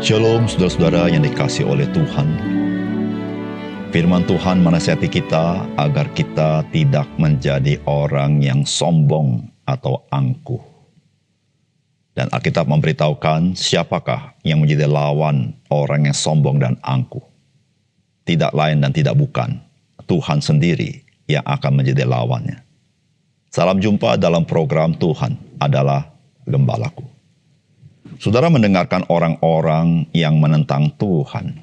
Shalom saudara-saudara yang dikasihi oleh Tuhan. Firman Tuhan menasihati kita agar kita tidak menjadi orang yang sombong atau angkuh. Dan Alkitab memberitahukan siapakah yang menjadi lawan orang yang sombong dan angkuh. Tidak lain dan tidak bukan, Tuhan sendiri yang akan menjadi lawannya. Salam jumpa dalam program Tuhan adalah Gembalaku. Saudara mendengarkan orang-orang yang menentang Tuhan.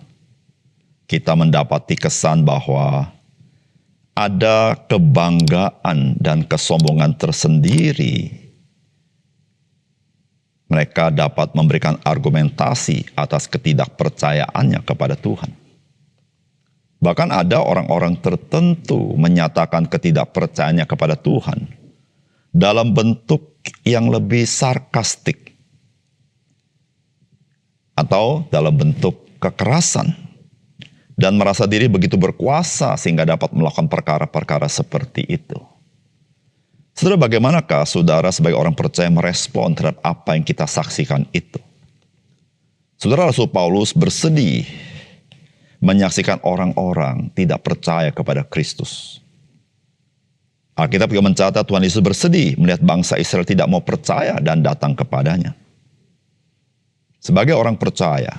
Kita mendapati kesan bahwa ada kebanggaan dan kesombongan tersendiri. Mereka dapat memberikan argumentasi atas ketidakpercayaannya kepada Tuhan. Bahkan ada orang-orang tertentu menyatakan ketidakpercayaannya kepada Tuhan dalam bentuk yang lebih sarkastik atau dalam bentuk kekerasan dan merasa diri begitu berkuasa sehingga dapat melakukan perkara-perkara seperti itu. Saudara, bagaimanakah saudara sebagai orang percaya merespon terhadap apa yang kita saksikan itu? Saudara, Rasul Paulus bersedih menyaksikan orang-orang tidak percaya kepada Kristus. Alkitab juga mencatat Tuhan Yesus bersedih melihat bangsa Israel tidak mau percaya dan datang kepadanya. Sebagai orang percaya,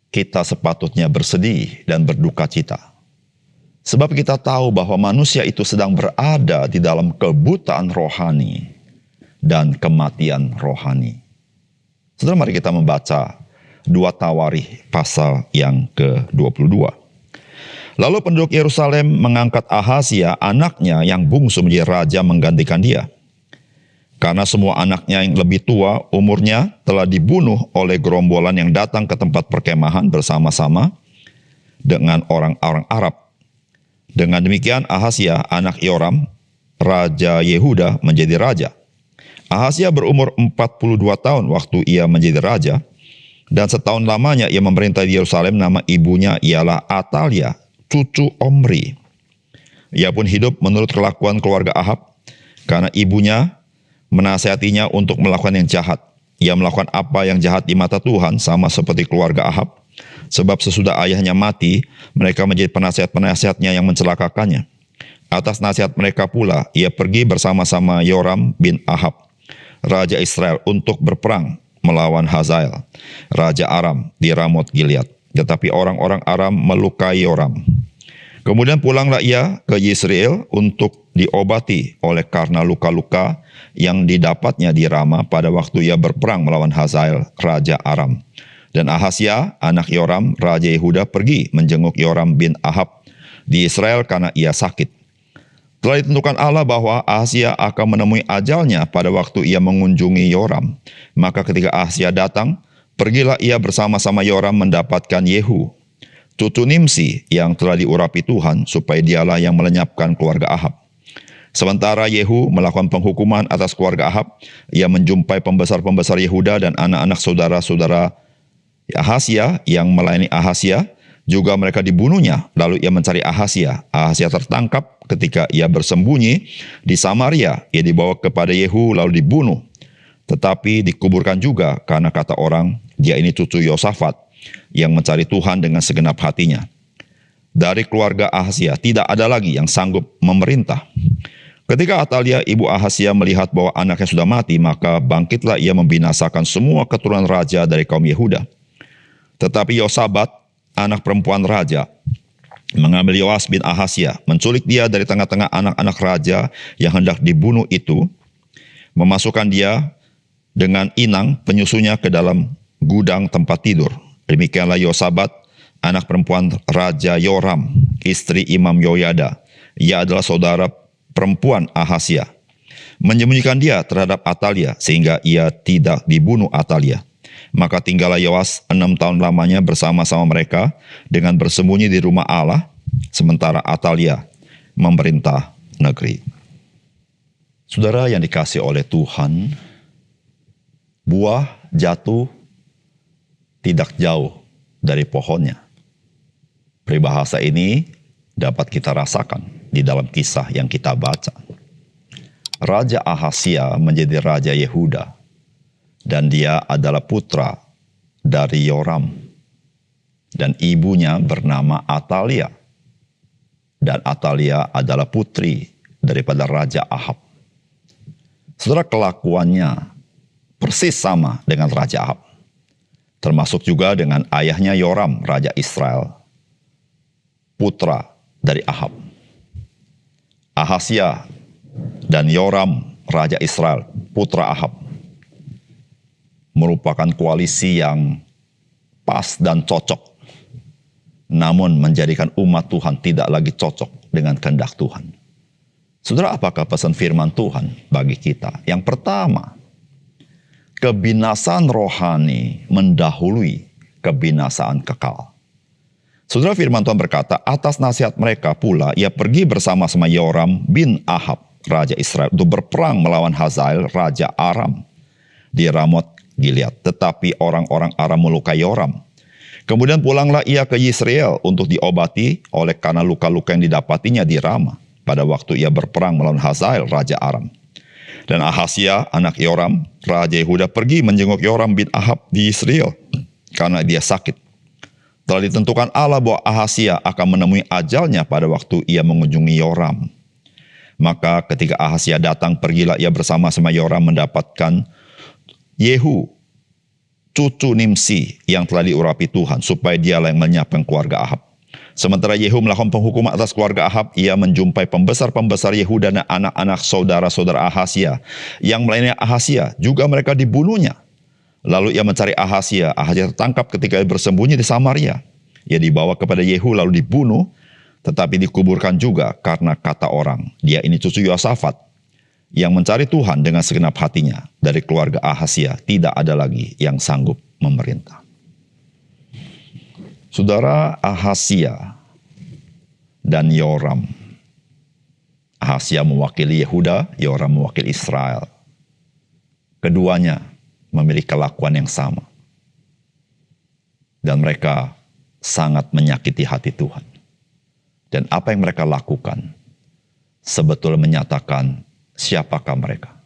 kita sepatutnya bersedih dan berduka cita. Sebab kita tahu bahwa manusia itu sedang berada di dalam kebutaan rohani dan kematian rohani. Saudara, mari kita membaca 2 Tawarikh pasal yang ke-22. Lalu penduduk Yerusalem mengangkat Ahazia, anaknya yang bungsu menjadi raja menggantikan dia. Karena semua anaknya yang lebih tua umurnya telah dibunuh oleh gerombolan yang datang ke tempat perkemahan bersama-sama dengan orang-orang Arab. Dengan demikian Ahazia anak Yoram, Raja Yehuda menjadi raja. Ahazia berumur 42 tahun waktu ia menjadi raja, dan setahun lamanya ia memerintah di Yerusalem. Nama ibunya ialah Atalia, cucu Omri. Ia pun hidup menurut kelakuan keluarga Ahab, karena ibunya menasihatinya untuk melakukan yang jahat. Ia melakukan apa yang jahat di mata Tuhan, sama seperti keluarga Ahab. Sebab sesudah ayahnya mati, mereka menjadi penasihat-penasihatnya yang mencelakakannya. Atas nasihat mereka pula, ia pergi bersama-sama Yoram bin Ahab, Raja Israel, untuk berperang melawan Hazael, Raja Aram di Ramot Gilead. Tetapi orang-orang Aram melukai Yoram. Kemudian pulanglah ia ke Yisrael untuk diobati oleh karena luka-luka yang didapatnya di Rama pada waktu ia berperang melawan Hazael, Raja Aram. Dan Ahazia, anak Yoram, Raja Yehuda, pergi menjenguk Yoram bin Ahab di Israel karena ia sakit. Telah ditentukan Allah bahwa Ahazia akan menemui ajalnya pada waktu ia mengunjungi Yoram. Maka ketika Ahazia datang, pergilah ia bersama-sama Yoram mendapatkan Yehu, cucu Nimsi yang telah diurapi Tuhan, supaya dialah yang melenyapkan keluarga Ahab. Sementara Yehu melakukan penghukuman atas keluarga Ahab, ia menjumpai pembesar-pembesar Yehuda dan anak-anak saudara-saudara Ahazia yang melayani Ahazia, juga mereka dibunuhnya. Lalu ia mencari Ahazia. Ahazia tertangkap ketika ia bersembunyi di Samaria. Ia dibawa kepada Yehu lalu dibunuh. Tetapi dikuburkan juga karena kata orang, dia ini cucu Yosafat yang mencari Tuhan dengan segenap hatinya. Dari keluarga Ahazia tidak ada lagi yang sanggup memerintah. Ketika Atalia ibu Ahazia melihat bahwa anaknya sudah mati, maka bangkitlah ia membinasakan semua keturunan raja dari kaum Yehuda. Tetapi Yosabat, anak perempuan raja, mengambil Yoas bin Ahazia, menculik dia dari tengah-tengah anak-anak raja yang hendak dibunuh itu, memasukkan dia dengan inang penyusunya ke dalam gudang tempat tidur. Demikianlah Yosabat, anak perempuan Raja Yoram, istri Imam Yoyada. Ia adalah saudara perempuan Ahazia. Menyembunyikan dia terhadap Atalia, sehingga ia tidak dibunuh Atalia. Maka tinggallah Yoas 6 tahun lamanya bersama-sama mereka dengan bersembunyi di rumah Allah, sementara Atalia memerintah negeri. Saudara yang dikasihi oleh Tuhan, buah jatuh tidak jauh dari pohonnya. Peribahasa ini dapat kita rasakan di dalam kisah yang kita baca. Raja Ahazia menjadi Raja Yehuda, dan dia adalah putra dari Yoram, dan ibunya bernama Atalia. Dan Atalia adalah putri daripada Raja Ahab. Saudara, kelakuannya persis sama dengan Raja Ahab. Termasuk juga dengan ayahnya Yoram, Raja Israel, putra dari Ahab. Ahazia dan Yoram, Raja Israel, putra Ahab, merupakan koalisi yang pas dan cocok, namun menjadikan umat Tuhan tidak lagi cocok dengan kehendak Tuhan. Saudara, apakah pesan firman Tuhan bagi kita? Yang pertama, kebinasaan rohani mendahului kebinasaan kekal. Saudara, firman Tuhan berkata, atas nasihat mereka pula ia pergi bersama-sama Yoram bin Ahab, Raja Israel, untuk berperang melawan Hazael, Raja Aram, di Ramot Gilead. Tetapi orang-orang Aram melukai Yoram. Kemudian pulanglah ia ke Yisrael untuk diobati oleh karena luka-luka yang didapatinya di Rama pada waktu ia berperang melawan Hazael, Raja Aram. Dan Ahazia, anak Yoram, Raja Yehuda, pergi menjenguk Yoram bin Ahab di Yisrael karena dia sakit. Telah ditentukan Allah bahwa Ahazia akan menemui ajalnya pada waktu ia mengunjungi Yoram. Maka ketika Ahazia datang, pergilah ia bersama-sama Yoram mendapatkan Yehu, cucu Nimsi yang telah diurapi Tuhan, supaya dialah yang menyiapkan keluarga Ahab. Sementara Yehu melakukan penghukuman atas keluarga Ahab, ia menjumpai pembesar-pembesar Yehuda dan anak-anak saudara-saudara Ahazia yang melayani Ahazia, juga mereka dibunuhnya. Lalu ia mencari Ahazia. Ahazia tertangkap ketika ia bersembunyi di Samaria. Ia dibawa kepada Yehu lalu dibunuh, tetapi dikuburkan juga karena kata orang, dia ini cucu Yosafat yang mencari Tuhan dengan segenap hatinya. Dari keluarga Ahazia tidak ada lagi yang sanggup memerintah. Saudara, Ahazia dan Yoram. Ahazia mewakili Yehuda, Yoram mewakili Israel. Keduanya memiliki kelakuan yang sama. Dan mereka sangat menyakiti hati Tuhan. Dan apa yang mereka lakukan sebetulnya menyatakan siapakah mereka.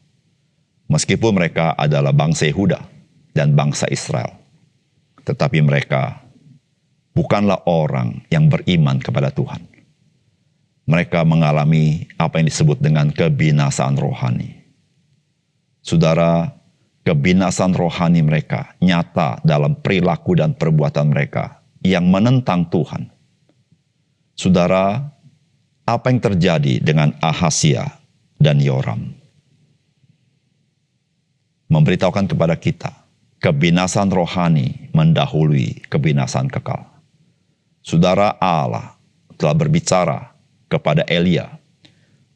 Meskipun mereka adalah bangsa Yehuda dan bangsa Israel, tetapi mereka bukanlah orang yang beriman kepada Tuhan. Mereka mengalami apa yang disebut dengan kebinasaan rohani. Saudara, kebinasaan rohani mereka nyata dalam perilaku dan perbuatan mereka yang menentang Tuhan. Saudara, apa yang terjadi dengan Ahazia dan Yoram? Memberitahukan kepada kita, kebinasaan rohani mendahului kebinasaan kekal. Saudara, Allah telah berbicara kepada Elia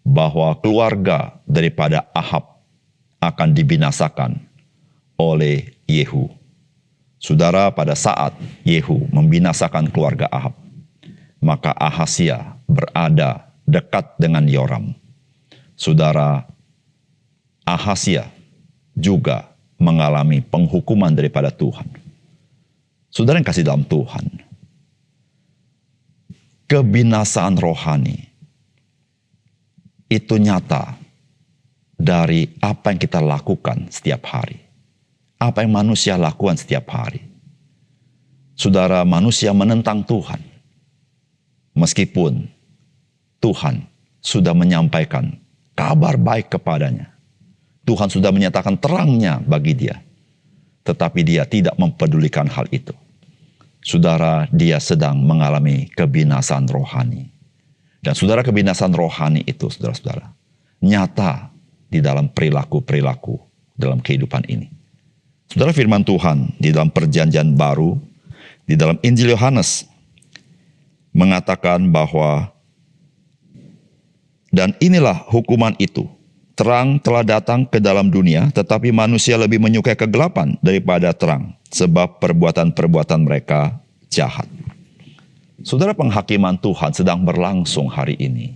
bahwa keluarga daripada Ahab akan dibinasakan oleh Yehu. Saudara, pada saat Yehu membinasakan keluarga Ahab, maka Ahazia berada dekat dengan Yoram. Saudara, Ahazia juga mengalami penghukuman daripada Tuhan. Saudara yang kasih dalam Tuhan, kebinasaan rohani itu nyata dari apa yang kita lakukan setiap hari. Apa yang manusia lakukan setiap hari. Saudara, manusia menentang Tuhan. Meskipun Tuhan sudah menyampaikan kabar baik kepadanya. Tuhan sudah menyatakan terangnya bagi dia. Tetapi dia tidak mempedulikan hal itu. Saudara, dia sedang mengalami kebinasaan rohani. Dan saudara, kebinasaan rohani itu, saudara-saudara, nyata di dalam perilaku-perilaku dalam kehidupan ini. Saudara, firman Tuhan di dalam perjanjian baru, di dalam Injil Yohanes, mengatakan bahwa, dan inilah hukuman itu, terang telah datang ke dalam dunia, tetapi manusia lebih menyukai kegelapan daripada terang, sebab perbuatan-perbuatan mereka jahat. Saudara, penghakiman Tuhan sedang berlangsung hari ini,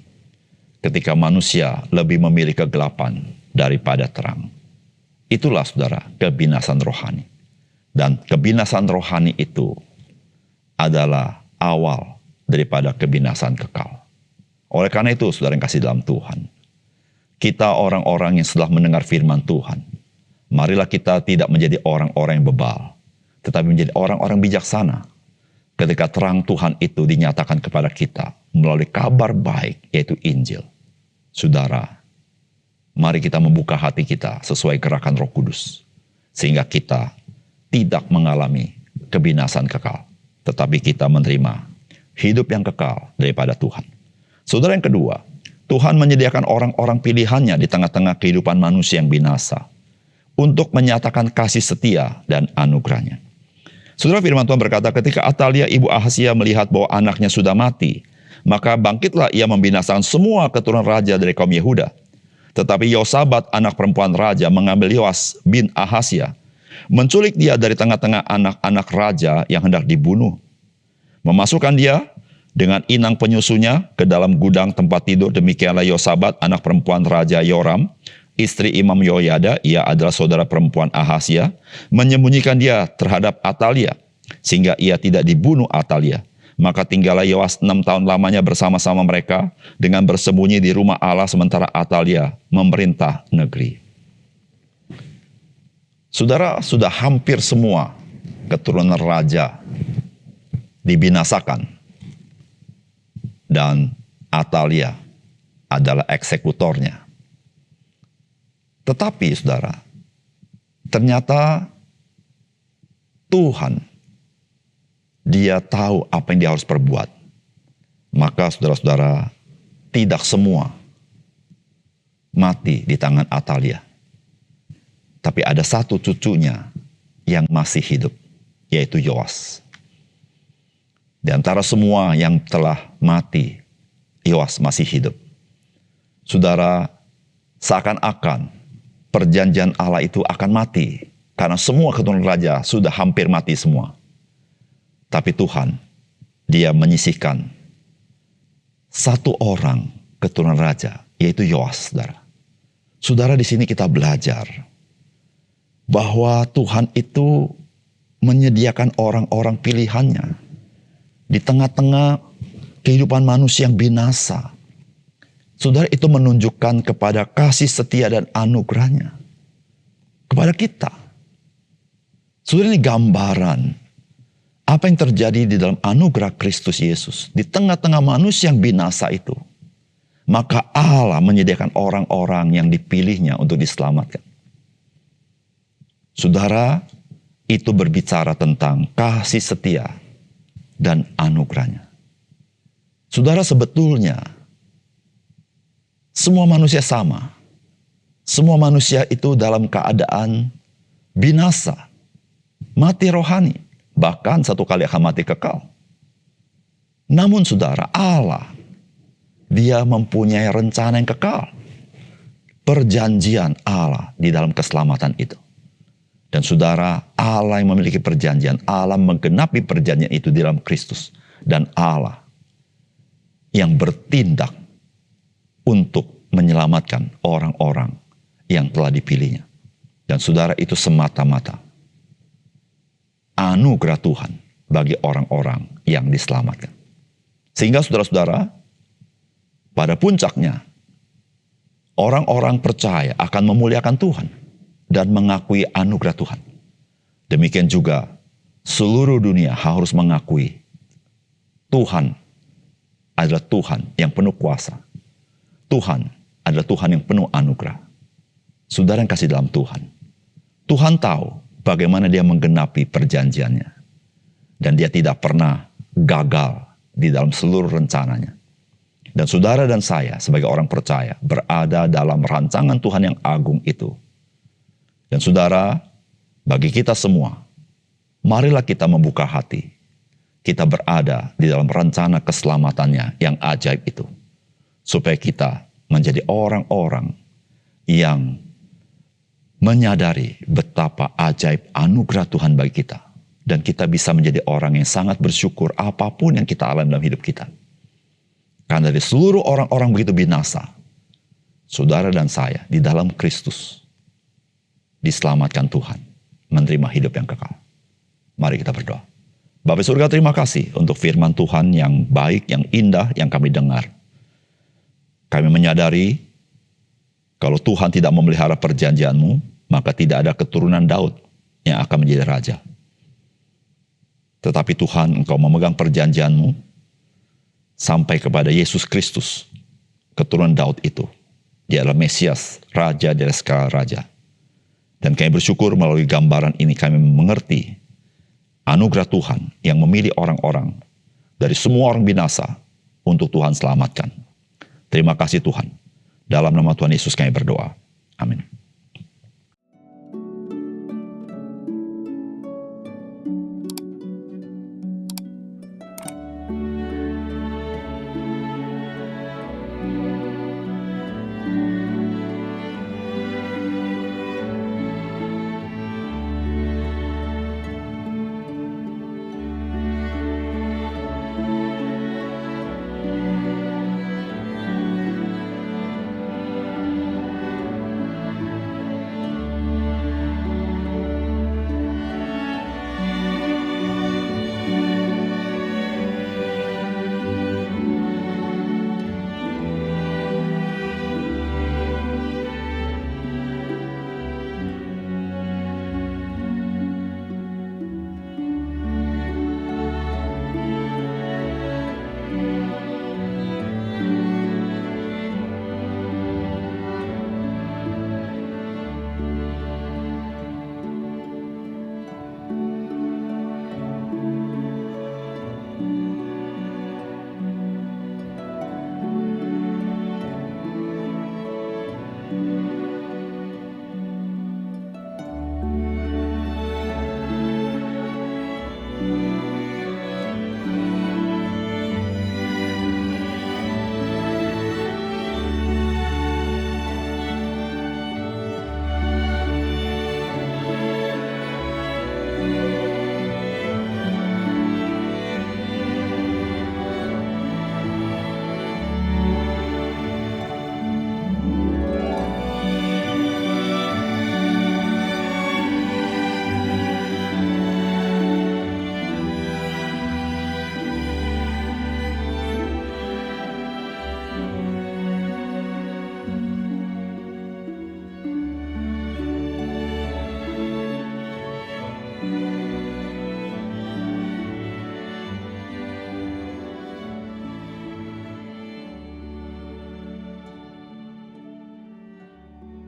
ketika manusia lebih memilih kegelapan daripada terang. Itulah, saudara, kebinasaan rohani. Dan kebinasaan rohani itu adalah awal daripada kebinasaan kekal. Oleh karena itu, saudara yang kasih dalam Tuhan, kita orang-orang yang setelah mendengar firman Tuhan, marilah kita tidak menjadi orang-orang yang bebal, tetapi menjadi orang-orang bijaksana ketika terang Tuhan itu dinyatakan kepada kita melalui kabar baik, yaitu Injil. Saudara, mari kita membuka hati kita sesuai gerakan Roh Kudus, sehingga kita tidak mengalami kebinasan kekal, tetapi kita menerima hidup yang kekal daripada Tuhan. Saudara, yang kedua, Tuhan menyediakan orang-orang pilihannya di tengah-tengah kehidupan manusia yang binasa untuk menyatakan kasih setia dan anugerahnya. Saudara, firman Tuhan berkata, ketika Atalia ibu Ahazia melihat bahwa anaknya sudah mati, maka bangkitlah ia membinasakan semua keturunan raja dari kaum Yehuda. Tetapi Yosabat anak perempuan raja mengambil Yoas bin Ahazia, menculik dia dari tengah-tengah anak-anak raja yang hendak dibunuh, memasukkan dia dengan inang penyusunya ke dalam gudang tempat tidur. Demikianlah Yosabat anak perempuan Raja Yoram, istri Imam Yoyada, ia adalah saudara perempuan Ahazia, menyembunyikan dia terhadap Atalia, sehingga ia tidak dibunuh Atalia. Maka tinggallah Yoas 6 tahun lamanya bersama-sama mereka dengan bersembunyi di rumah Allah, sementara Atalia memerintah negeri. Saudara, sudah hampir semua keturunan raja dibinasakan. Dan Atalia adalah eksekutornya. Tetapi saudara, ternyata Tuhan, dia tahu apa yang dia harus perbuat. Maka saudara-saudara, tidak semua mati di tangan Atalia. Tapi ada satu cucunya yang masih hidup, yaitu Yoas. Di antara semua yang telah mati, Yoas masih hidup. Saudara, seakan-akan perjanjian Allah itu akan mati, karena semua keturunan raja sudah hampir mati semua. Tapi Tuhan, dia menyisihkan satu orang keturunan raja, yaitu Yoas, saudara. Saudara, di sini kita belajar bahwa Tuhan itu menyediakan orang-orang pilihannya di tengah-tengah kehidupan manusia yang binasa. Saudara, itu menunjukkan kepada kasih setia dan anugerahnya kepada kita. Saudara, ini gambaran apa yang terjadi di dalam anugerah Kristus Yesus. Di tengah-tengah manusia yang binasa itu, maka Allah menyediakan orang-orang yang dipilihnya untuk diselamatkan. Saudara, itu berbicara tentang kasih setia dan anugerahnya. Saudara, sebetulnya semua manusia sama. Semua manusia itu dalam keadaan binasa, mati rohani, bahkan satu kali akan mati kekal. Namun saudara, Allah, dia mempunyai rencana yang kekal. Perjanjian Allah di dalam keselamatan itu. Dan saudara, Allah yang memiliki perjanjian, Allah menggenapi perjanjian itu di dalam Kristus. Dan Allah yang bertindak untuk menyelamatkan orang-orang yang telah dipilihnya. Dan saudara, itu semata-mata anugerah Tuhan bagi orang-orang yang diselamatkan. Sehingga saudara-saudara, pada puncaknya, orang-orang percaya akan memuliakan Tuhan dan mengakui anugerah Tuhan. Demikian juga seluruh dunia harus mengakui Tuhan adalah Tuhan yang penuh kuasa. Tuhan adalah Tuhan yang penuh anugerah. Saudara yang kasih dalam Tuhan, Tuhan tahu bagaimana dia menggenapi perjanjiannya. Dan dia tidak pernah gagal di dalam seluruh rencananya. Dan saudara dan saya sebagai orang percaya berada dalam rancangan Tuhan yang agung itu. Dan saudara, bagi kita semua, marilah kita membuka hati. Kita berada di dalam rencana keselamatannya yang ajaib itu. Supaya kita menjadi orang-orang yang menyadari betapa ajaib anugerah Tuhan bagi kita. Dan kita bisa menjadi orang yang sangat bersyukur apapun yang kita alami dalam hidup kita. Karena dari seluruh orang-orang begitu binasa, saudara dan saya di dalam Kristus diselamatkan Tuhan, menerima hidup yang kekal. Mari kita berdoa. Bapa surga, terima kasih untuk firman Tuhan yang baik, yang indah, yang kami dengar. Kami menyadari kalau Tuhan tidak memelihara perjanjian-Mu, maka tidak ada keturunan Daud yang akan menjadi raja. Tetapi Tuhan, Engkau memegang perjanjian-Mu sampai kepada Yesus Kristus, keturunan Daud itu. Dia adalah Mesias, Raja dari segala raja. Dan kami bersyukur melalui gambaran ini kami mengerti anugerah Tuhan yang memilih orang-orang dari semua orang binasa untuk Tuhan selamatkan. Terima kasih Tuhan. Dalam nama Tuhan Yesus kami berdoa.